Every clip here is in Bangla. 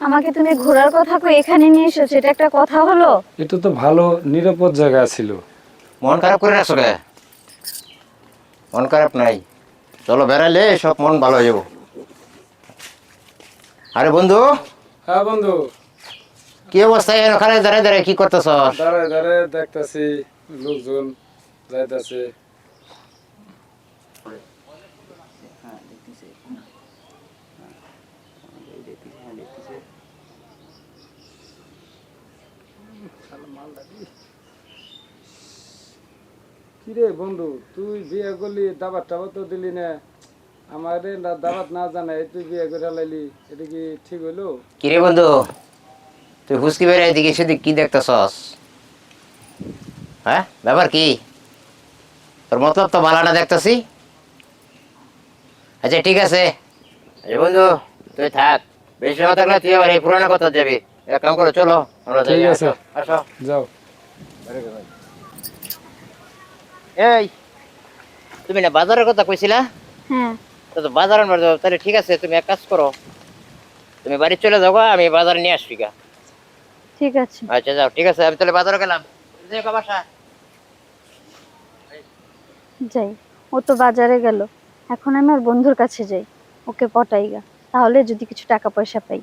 আমাকে তুমি ঘোরার কথা কই এখানে নিয়ে এসেছো, এটা একটা কথা হলো? এটা তো ভালো নিরাপদ জায়গা ছিল। মন খারাপ করে রাখছো কে? মন খারাপ নাই, চলো বেড়াইলে সব মন ভালো হয়ে যাবো। আরে বন্ধু, হ্যাঁ বন্ধু, কি অবস্থা? ওখানে দাঁড়ায় দাঁড়ায় কি করতেছ? দাঁড়ায় দাঁড়ায় দেখতেছি লোকজন যাইতেছে। কিরে বন্ধু, তুই বিয়ে করলি, দাবাত টাবাত তো দিলি না আমারে, দাবাত না জানাই তুই বিয়ে করে লাইলি, এটা কি ঠিক হইলো? কিরে বন্ধু, তুই হুসকি বেড়ে এদিকে সেদিক কি দেখতেছস? হ্যাঁ, ব্যাপার কি? তোর মতলব তো ভালো না দেখতেছি। আচ্ছা ঠিক আছে, আরে বন্ধু তুই থাক, বেশি সময় থাকলে তুই আবার এই পুরানো কথা যাবি। এক কাম করো, চলো আমরা যাই। ঠিক আছে, আসো। যাও। এই, তুমি না বাজারের কথা কইছিলা? হ্যাঁ। তো বাজার আনবার যাও, তাহলে ঠিক আছে, তুমি এক কাজ করো, তুমি বাড়ি চলে যাও, আমি বাজারে নিয়ে আসবি গা। ঠিক আছে। আচ্ছা যাও, ঠিক আছে, আমি তাহলে বাজারে গেলাম। বাসা যাই, ও তো বাজারে গেল, এখন আমি আর বন্ধুর কাছে যাই, ওকে পটাইগা, তাহলে যদি কিছু টাকা পয়সা পাই।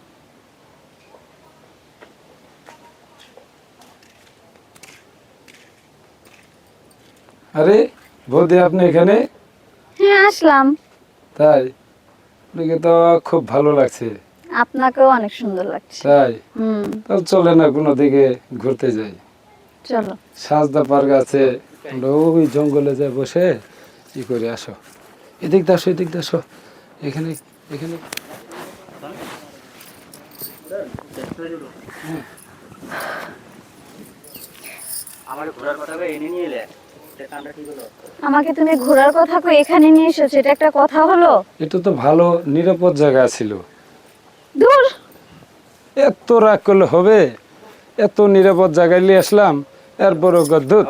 আরে বৌদি, আপনি এখানে? হ্যাঁ আসলাম। তাই? আপনাকে তো খুব ভালো লাগছে। আপনাকেও অনেক সুন্দর লাগছে। তাই? হুম। তাহলে চলে না কোনো দিকে ঘুরতে যাই। চলো। সাজদা পার্ক আছে, আমরা ওই জঙ্গলে যাই বসে ই করে আসো। এদিক দিয়ে আসো, এদিক দিয়ে আসো, এখানে এখানে। আমাকে তুমি ঘোরার কথা কই এখানে নিয়ে এসেছো, এটা একটা কথা হলো? এটা তো ভালো নিরাপদ জায়গা ছিল। দূর। এত রাগ করলে হবে? এত নিরাপদ জায়গায় নিয়ে আসলাম, এরপর দুধ